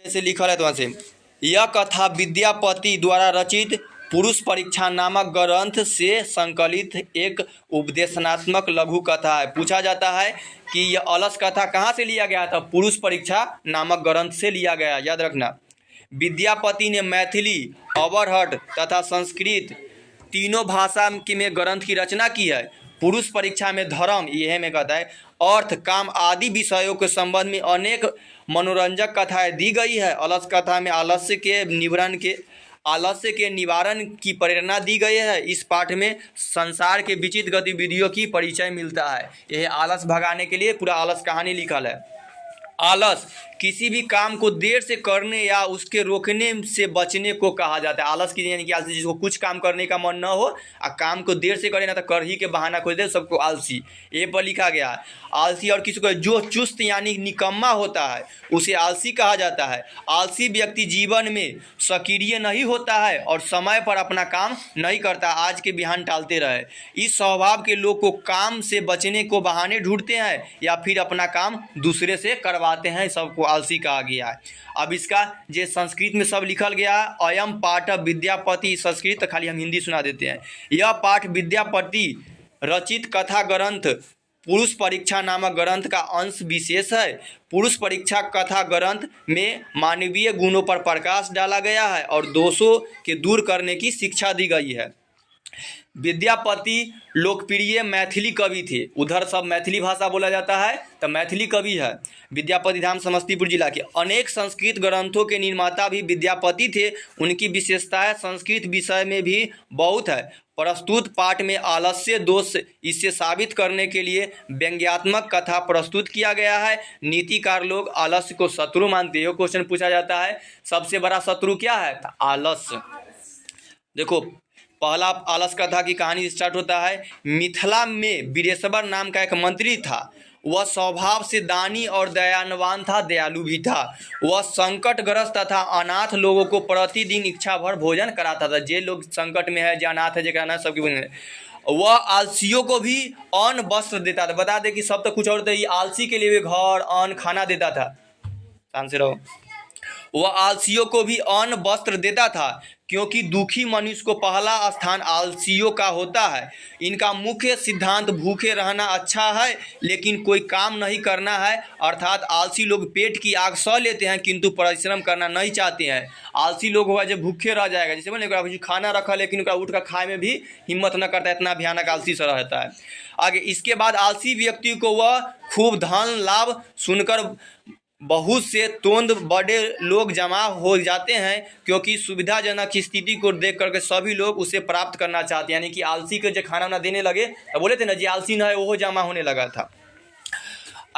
से लिखल है तो वहाँ से, यह कथा विद्यापति द्वारा रचित पुरुष परीक्षा नामक ग्रंथ से संकलित एक उपदेशनात्मक लघु कथा है। पूछा जाता है कि यह अलस कथा कहाँ से लिया गया था? पुरुष परीक्षा नामक ग्रंथ से लिया गया, याद रखना। विद्यापति ने मैथिली, अवरहट तथा संस्कृत तीनों भाषा में ग्रंथ की रचना की है। पुरुष परीक्षा में धर्म, यह में कहता है, अर्थ, काम आदि विषयों के संबंध में अनेक मनोरंजक कथाएं दी गई है। अलस कथा में आलस्य के निवारण की प्रेरणा दी गई है। इस पाठ में संसार के विचित्र गतिविधियों की परिचय मिलता है। यह आलस भगाने के लिए पूरा आलस कहानी लिखल है। आलस किसी भी काम को देर से करने या उसके रोकने से बचने को कहा जाता है। आलस की यानी कि आलसी, जिसको कुछ काम करने का मन न हो और काम को देर से करे ना तो कर ही के बहाना खोज दे, सबको आलसी ये पर लिखा गया है। आलसी और किसी को जो चुस्त यानी निकम्मा होता है उसे आलसी कहा जाता है। आलसी व्यक्ति जीवन में सक्रिय नहीं होता है और समय पर अपना काम नहीं करता, आज के बिहान टालते रहे। इस स्वभाव के लोग को काम से बचने को बहाने ढूंढते हैं या फिर अपना काम दूसरे से करवाते हैं, सबको आलसी कहा गया है। अब इसका जे संस्कृत में सब लिखल गया है, अयम पाठ विद्यापति, संस्कृत खाली हम हिंदी सुना देते हैं। यह पाठ विद्यापति रचित कथा ग्रंथ पुरुष परीक्षा नामक ग्रंथ का अंश विशेष है। पुरुष परीक्षा कथा ग्रंथ में मानवीय गुणों पर प्रकाश डाला गया है और दोषों के दूर करने की शिक्षा दी गई है। विद्यापति लोकप्रिय मैथिली कवि थे। उधर सब मैथिली भाषा बोला जाता है तो मैथिली कवि है। विद्यापति धाम समस्तीपुर जिला के। अनेक संस्कृत ग्रंथों के निर्माता भी विद्यापति थे। उनकी विशेषताएं संस्कृत विषय में भी बहुत है। प्रस्तुत पाठ में आलस्य दोष इसे साबित करने के लिए व्यंग्यात्मक कथा प्रस्तुत किया गया है। नीतिकार लोग आलस्य को शत्रु मानते हैं। क्वेश्चन पूछा जाता है सबसे बड़ा शत्रु क्या है? तो आलस्य। देखो पहला आलस कथा की कहानी स्टार्ट होता है। मिथिला में वीरेश्वर नाम का एक मंत्री था। वह स्वभाव से दानी और दयावान था, दयालु भी था। वह संकटग्रस्त तथा अनाथ लोगों को प्रतिदिन इच्छा भर भोजन कराता था। जे लोग संकट में है, जो अनाथ है, जो अनाथ सबके भोजन। वह आलसियों को भी अन्न वस्त्र देता था। बता दे कि सब तो कुछ और था, ये आलसी के लिए भी घर अन्न खाना देता था। शांत से रहो। वह आलसियों को भी अन्न वस्त्र देता था क्योंकि दुखी मनुष्य को पहला स्थान आलसियों का होता है। इनका मुख्य सिद्धांत भूखे रहना अच्छा है लेकिन कोई काम नहीं करना है, अर्थात आलसी लोग पेट की आग सह लेते हैं किंतु परिश्रम करना नहीं चाहते हैं। आलसी लोग होगा जो भूखे रह जाएगा, जैसे बोले खाना रखा लेकिन उनका उठ कर खाए में भी हिम्मत न करता, इतना भयानक आलसी सा रहता है। आगे इसके बाद आलसी व्यक्ति को वह खूब धन लाभ सुनकर बहुत से तोंद बड़े लोग जमा हो जाते हैं क्योंकि सुविधाजनक स्थिति को देख करके सभी लोग उसे प्राप्त करना चाहते हैं। यानी कि आलसी के जो खाना ना देने लगे तो बोले थे ना जी आलसी ना है, वो जमा होने लगा था।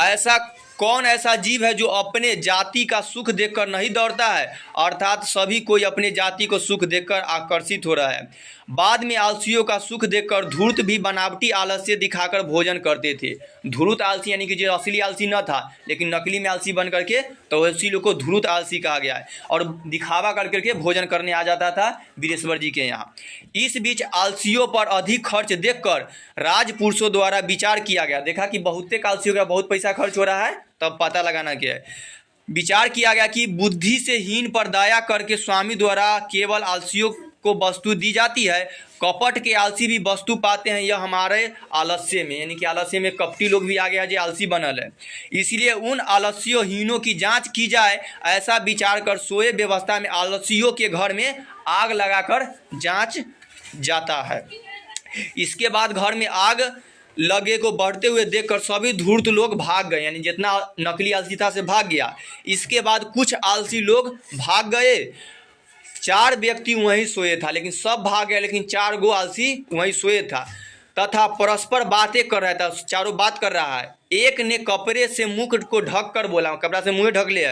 ऐसा कौन ऐसा जीव है जो अपने जाति का सुख देखकर नहीं दौड़ता है? अर्थात सभी कोई अपने जाति को सुख देखकर आकर्षित हो रहा है। बाद में आलसियों का सुख देखकर धूर्त भी बनावटी आलस्य दिखाकर भोजन करते थे। धूर्त आलसी यानी कि जो असली आलसी न था लेकिन नकली में आलसी बन करके, तो उसी लोग को धूर्त आलसी कहा गया है। और दिखावा कर करके भोजन करने आ जाता था वीरेश्वर जी के यहाँ। इस बीच आलसियों पर अधिक खर्च देखकर राजपुरुषों द्वारा विचार किया गया। देखा कि बहुतेक आलसियों का बहुत पैसा खर्च हो रहा है, तब पता लगाना क्या है। विचार किया गया कि बुद्धि से हीन पर दया करके स्वामी द्वारा केवल आलसियों को वस्तु दी जाती है। कपट के आलसी भी वस्तु पाते हैं, यह हमारे आलस्य में, यानी कि आलस्य में कपटी लोग भी आ गया जो आलसी बनल है। इसलिए उन आलस्यों हीनों की जांच की जाए, ऐसा विचार कर सोए व्यवस्था में आलसियों के घर में आग लगाकर जांच जाता है। इसके बाद घर में आग लगे को बढ़ते हुए देखकर सभी धूर्त लोग भाग गए, यानी जितना नकली आलसी था से भाग गया। इसके बाद कुछ आलसी लोग भाग गए। 4 व्यक्ति वहीं सोए था, लेकिन सब भाग गए, लेकिन 4 गो आलसी वहीं सोए था तथा परस्पर बातें कर रहा था। चारों बात कर रहा है। एक ने कपड़े से मुख को ढक कर बोला, कपड़ा से मुँह ढक लिया,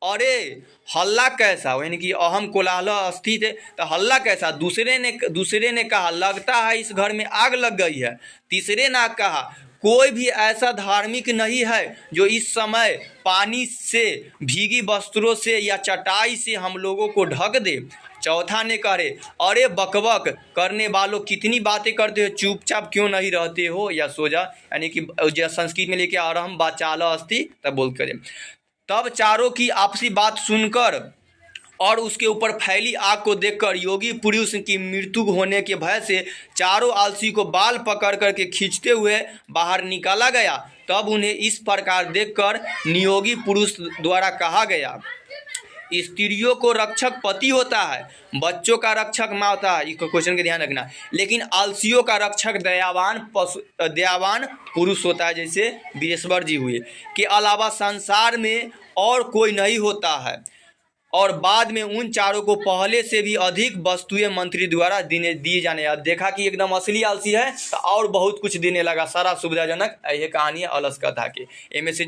अरे हल्ला कैसा, यानी कि अहम कोलाहल अस्थित है तो हल्ला कैसा। दूसरे ने कहा लगता है इस घर में आग लग गई है। तीसरे ने कहा कोई भी ऐसा धार्मिक नहीं है जो इस समय पानी से, भीगी वस्त्रों से या चटाई से हम लोगों को ढक दे। चौथा ने कहे अरे बकबक करने वालों कितनी बातें करते हो, चुपचाप क्यों नहीं रहते हो या सो जा, यानी कि संस्कृत में लेके अरहम बाचाल अस्ति तब बोल करे। तब चारों की आपसी बात सुनकर और उसके ऊपर फैली आग को देखकर योगी पुरुष की मृत्यु होने के भय से चारों आलसी को बाल पकड़ करके खींचते हुए बाहर निकाला गया। तब उन्हें इस प्रकार देखकर नियोगी पुरुष द्वारा कहा गया, स्त्रियों को रक्षक पति होता है, बच्चों का रक्षक माँ होता है, इस क्वेश्चन का ध्यान रखना। लेकिन आलसियों का रक्षक दयावान पुरुष होता है, जैसे बीरेश्वर जी हुए, के अलावा संसार में और कोई नहीं होता है। और बाद में उन चारों को पहले से भी अधिक वस्तुएं मंत्री द्वारा दिए जाने। अब देखा कि एकदम असली आलसी है तो और बहुत कुछ देने लगा, सारा सुविधाजनक। यह कहानी है अलस कथा के। एम से